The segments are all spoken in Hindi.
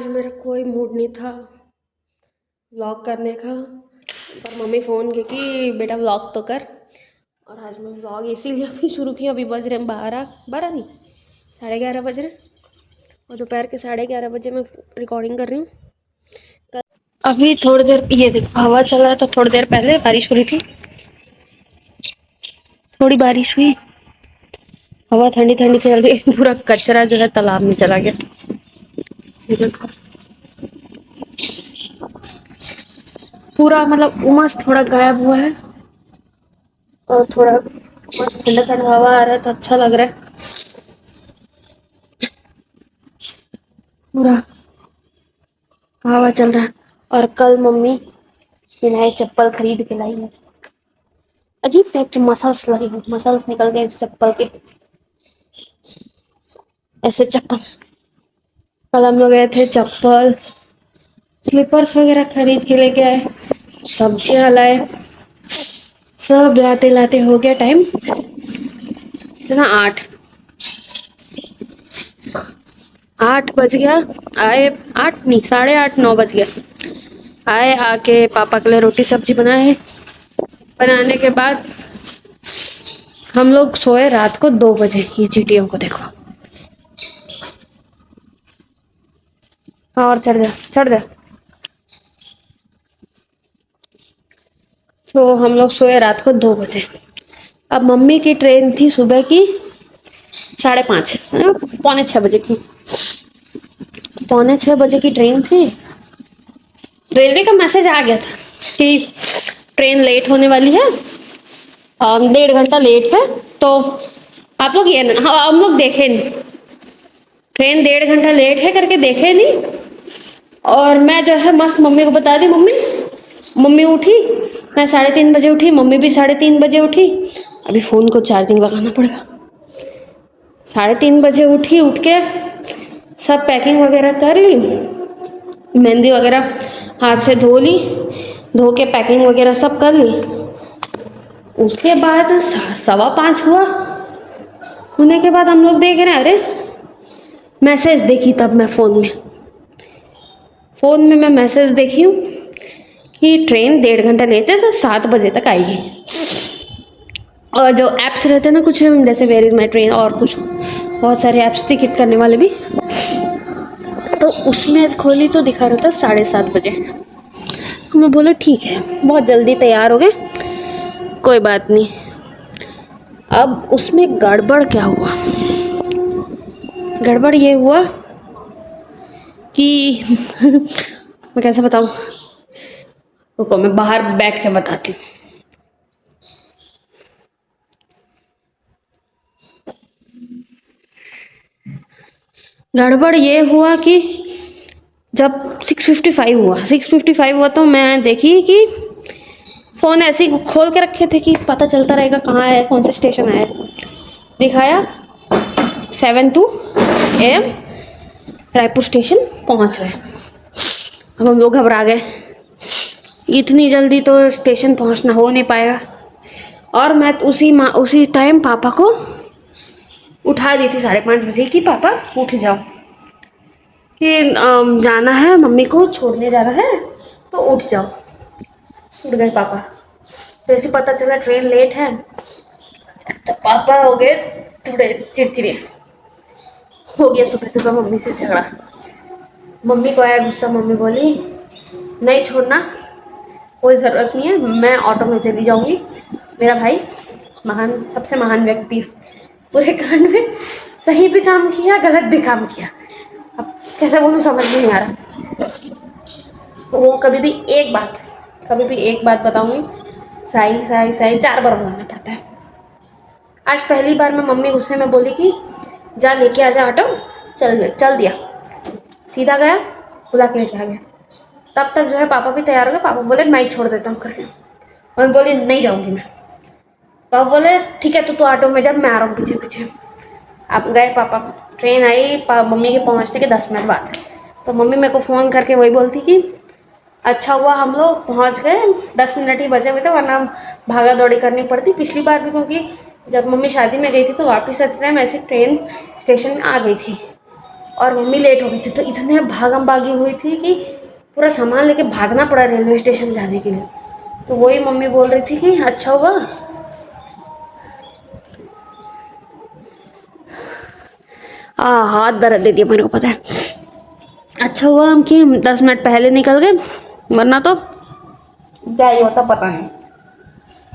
आज मेरा कोई मूड नहीं था व्लॉग करने का, पर मम्मी फ़ोन की कि बेटा व्लॉग तो कर। और आज मैं व्लॉग इसीलिए अभी शुरू की, अभी बज रहे हैं 12 नहीं 11:30 बज रहे, और दोपहर के 11:30 बजे मैं रिकॉर्डिंग कर रही हूँ। अभी थोड़ी देर ये देखो हवा चल रहा था, थोड़ी देर पहले बारिश हो रही थी, थोड़ी बारिश हुई, हवा ठंडी ठंडी चल रही है। पूरा कचरा जो है तालाब में चला गया। ये देखो पूरा मतलब उमस थोड़ा गायब हुआ है, और थोड़ा मस्त ठंडा ठंडा हवा आ रहा है तो अच्छा लग रहा है। पूरा हवा चल रहा है। और कल मम्मी ये नए चप्पल खरीद के लाई है। अजीब टाइप के मसल्स लगे हैं, मसल्स निकल गए इस चप्पल के। ऐसे चप्पल कल हम लोग गए थे, चप्पल स्लीपर्स वगैरह खरीद के लेके आए, सब्जियां लाए, सब लाते लाते हो गया टाइम इतना 8 बज गया। आए 8 नहीं 8:30 9 बज गया। आए आके पापा के लिए रोटी सब्जी बनाए, बनाने के बाद हम लोग सोए रात को 2 बजे। ये चींटियों को देखो। हाँ और चढ़ जा चढ़ जा। तो हम लोग सोए रात को 2 बजे। अब मम्मी की ट्रेन थी सुबह की 5:30 पौने 6 बजे की, 6:45 की ट्रेन थी। रेलवे का मैसेज आ गया था कि ट्रेन लेट होने वाली है, 1.5 घंटा लेट है। तो आप लोग ये ना, हाँ हम लोग देखे नहीं, ट्रेन 1.5 घंटा लेट है करके देखे नहीं। और मैं जो है मस्त मम्मी को बता दी, मम्मी मम्मी उठी, मैं 3:30 बजे उठी, मम्मी भी 3:30 बजे उठी। अभी फ़ोन को चार्जिंग लगाना पड़ेगा। 3:30 बजे उठी, उठ के सब पैकिंग वगैरह कर ली, मेहंदी वगैरह हाथ से धो ली, धो के पैकिंग वगैरह सब कर ली। उसके बाद 5:15 हुआ, होने के बाद हम लोग देख रहे हैं, अरे मैसेज देखी। तब मैं फ़ोन में मैं मैसेज देखी हूँ कि ट्रेन 1.5 घंटा लेट है तो 7 बजे तक आएगी। और जो ऐप्स रहते हैं ना कुछ, जैसे वेयर इज़ माई ट्रेन और कुछ बहुत सारे ऐप्स टिकट करने वाले भी, तो उसमें खोली तो दिखा रहा था 7:30 बजे। मैं बोला ठीक है, बहुत जल्दी तैयार हो गए, कोई बात नहीं। अब उसमें गड़बड़ क्या हुआ, गड़बड़ ये हुआ कि मैं कैसे बताऊँ, रुको मैं बाहर बैठ के बताती हूँ। गड़बड़ ये हुआ कि जब 6:55 हुआ तो मैं देखी कि फ़ोन ऐसे ही खोल के रखे थे कि पता चलता रहेगा कहाँ है, कौन से स्टेशन आया। दिखाया 7:02 AM रायपुर स्टेशन पहुँच गए। अब हम लोग घबरा गए, इतनी जल्दी तो स्टेशन पहुँचना हो नहीं पाएगा। और मैं उसी टाइम पापा को उठा दी थी 5:30 बजे कि पापा उठ जाओ, कि जाना है, मम्मी को छोड़ने जाना है तो उठ जाओ। उठ गए पापा। जैसे पता चला ट्रेन लेट है तो पापा हो गए थोड़े चिड़चिड़े, हो गया सुबह सुबह मम्मी से झगड़ा। मम्मी को आया गुस्सा, मम्मी बोली नहीं छोड़ना, कोई ज़रूरत नहीं है, मैं ऑटो में चली जाऊंगी। मेरा भाई महान, सबसे महान व्यक्ति इस पूरे कांड में, सही भी काम किया गलत भी काम किया। अब कैसे बोलूँ समझ में नहीं आ रहा। वो कभी भी एक बात बताऊंगी, साई साई साई 4 बार बोलना पड़ता है। आज पहली बार मैं मम्मी गुस्से में बोली कि जा लेके आ जा ऑटो, चल दिया, सीधा गया बुला के लेके आ गया। तब तक जो है पापा भी तैयार हो गए, पापा बोले मैं ही छोड़ देता हूँ करके। और मैं बोली नहीं जाऊँगी मैं। पापा बोले ठीक है तो ऑटो में, जब मैं आ रहा हूँ पीछे पीछे। अब गए पापा, ट्रेन आई मम्मी के पहुँचने के 10 मिनट बाद। तो मम्मी मेरे को फ़ोन करके वही बोलती कि अच्छा हुआ हम लोग पहुँच गए, 10 मिनट ही बचे हुए थे वरना भागा दौड़ी करनी पड़ती। पिछली बार भी क्योंकि जब मम्मी शादी में गई थी तो वापस आते टाइम ऐसे ट्रेन स्टेशन में आ गई थी, और मम्मी लेट हो गई थी, तो इतने भागम भागी हुई थी कि पूरा सामान लेके भागना पड़ा रेलवे स्टेशन जाने के लिए। तो वही मम्मी बोल रही थी कि अच्छा हुआ, हाथ दर्द दे दिया मेरे को, पता है। अच्छा हुआ हम कि 10 मिनट पहले निकल गए, वरना तो क्या ही होता पता नहीं।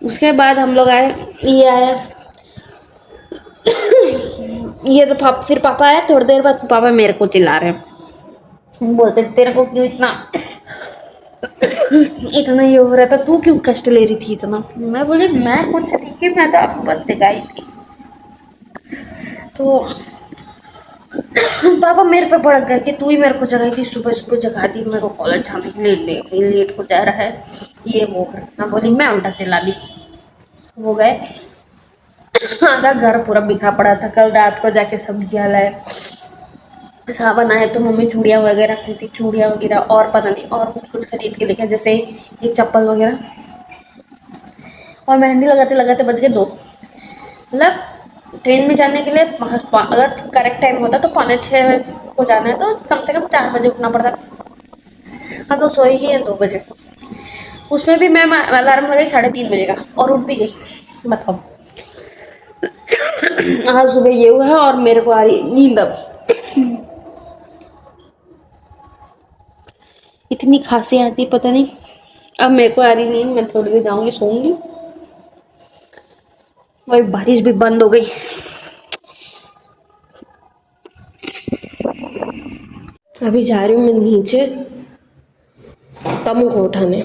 उसके बाद हम लोग आए, ये आया, ये तो फिर पापा आए थोड़ी देर बाद। पापा मेरे को चिल्ला रहे हैं, बोलते तेरे को क्यों इतना इतना ये हो रहा था, तू क्यों कष्ट ले रही थी इतना। मैं बोली मैं कुछ नहीं की, मैं तो आपको बस जगाई थी। तो पापा मेरे पे भड़क गए कि तू ही मेरे को जगाई थी, सुबह सुबह जगा दी, मेरे को कॉलेज जाने के लिए लेट हो जा रहा है, ये वो कर। मैं बोली मैं उल्टा चिल्ला दी। वो गए, आधा घर पूरा बिखरा पड़ा था। कल रात को जाके सब्जियां लाए, सावन आए तो मम्मी चूड़ियाँ वगैरह खरीदी, चूड़ियाँ वगैरह और पता नहीं और कुछ कुछ खरीद के लेके, जैसे ये चप्पल वगैरह। और मेहंदी लगाते लगाते बज गए 2। मतलब ट्रेन में जाने के लिए अगर करेक्ट टाइम होता तो 5:45 को जाना है, तो कम से कम 4 बजे उठना पड़ता। हाँ तो सोई ही है 2 बजे। उसमें भी मैं अलार्म लगाई 3:30 बजे का, और उठ भी गई। बताओ आज सुबह ये हुआ है और मेरे को आ रही नींद। अब इतनी खांसी आती पता नहीं, अब मेरे को आ रही नींद। मैं थोड़ी देर जाऊंगी, सोऊंगी। और बारिश भी बंद हो गई। अभी जा रही हूँ मैं नीचे तमु को उठाने।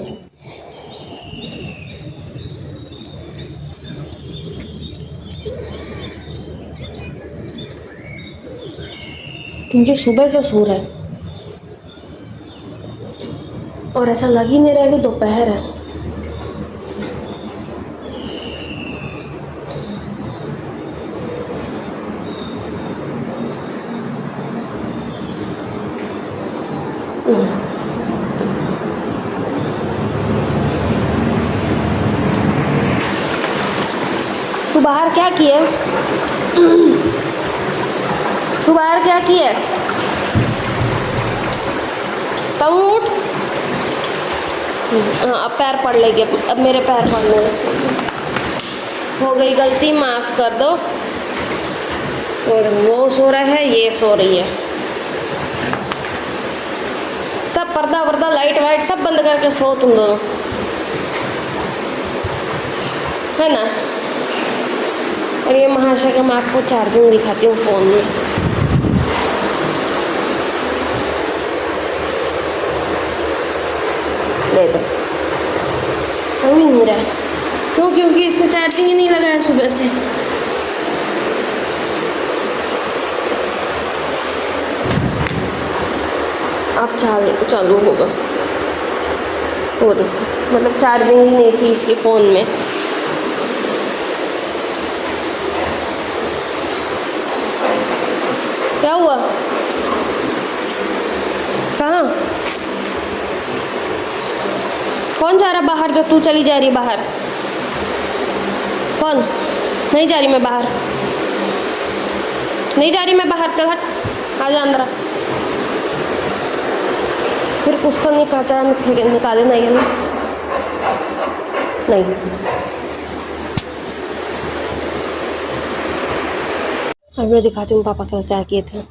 क्योंकि सुबह से सो रहा है और ऐसा लग ही नहीं रहा कि दोपहर है। तू बाहर क्या किए? तू बाहर क्या किए? तब उठ। हाँ अब पैर पड़ लेंगे, अब मेरे पैर पड़ने लगे। हो गई गलती, माफ कर दो। और वो सो रहा है, ये सो रही है। सब पर्दा वर्दा लाइट वाइट सब बंद करके सो तुम दोनों, है ना। और ये महाशय मैं आपको चार्जिंग दिखाती हूँ फ़ोन में। ले दो, अभी नहीं रहा है। क्यों? क्योंकि इसमें चार्जिंग ही नहीं लगा है सुबह से। अब चालू होगा। वो देखो, मतलब चार्जिंग ही नहीं थी इसके फ़ोन में। क्या हुआ? कहाँ? कौन जा रहा बाहर? जो तू चली जा रही बाहर? कौन? नहीं जा रही मैं बाहर, नहीं जा रही मैं बाहर। चल हट, आ जा अंदर। फिर कुछ तो नहीं कचरा निकाले ना ये नहीं। अब मैं दिखाती हूँ पापा क्या किए थे।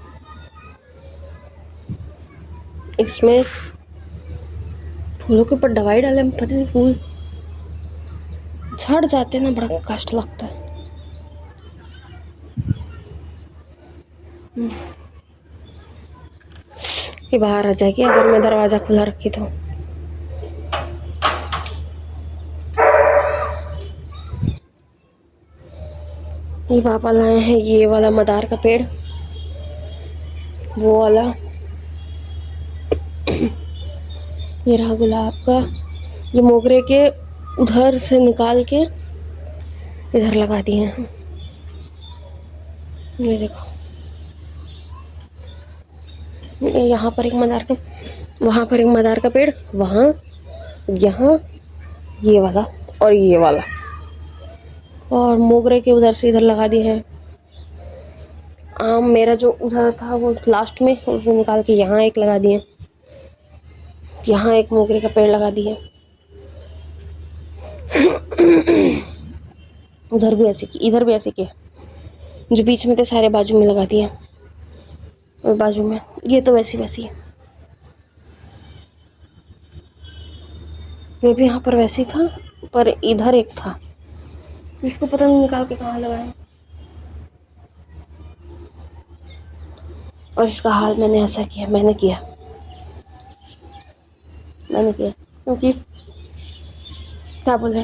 इसमें फूलों के ऊपर दवाई डाले, पता नहीं फूल झड़ जाते ना, बड़ा कष्ट लगता है। ये बाहर आ जाएगी अगर मैं दरवाजा खुला रखी तो। ये पापा लाए हैं ये वाला मदार का पेड़, वो वाला, ये रहा गुलाब का। ये मोगरे के उधर से निकाल के इधर लगा दिए हैं। ये देखो, यहाँ पर एक मदार का, वहाँ पर एक मदार का पेड़, वहाँ, यहाँ ये वाला और ये वाला, और मोगरे के उधर से इधर लगा दिए हैं। आम मेरा जो उधर था वो लास्ट में, उसको निकाल के यहाँ एक लगा दिए, यहाँ एक मोगरे का पेड़ लगा दिए। उधर भी ऐसे की, इधर भी ऐसे किए, जो बीच में थे सारे बाजू में लगा दिए, और बाजू में ये तो वैसी वैसी है। ये भी यहाँ पर वैसी था, पर इधर एक था, इसको पता नहीं निकाल के कहाँ लगाया। और इसका हाल मैंने ऐसा किया, मैंने किया क्योंकि क्या बोले,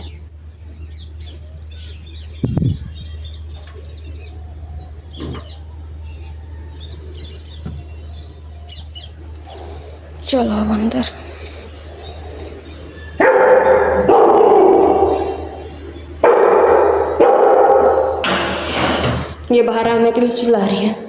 चलो अब अंदर। ये बाहर आने के लिए चिल्ला रही है।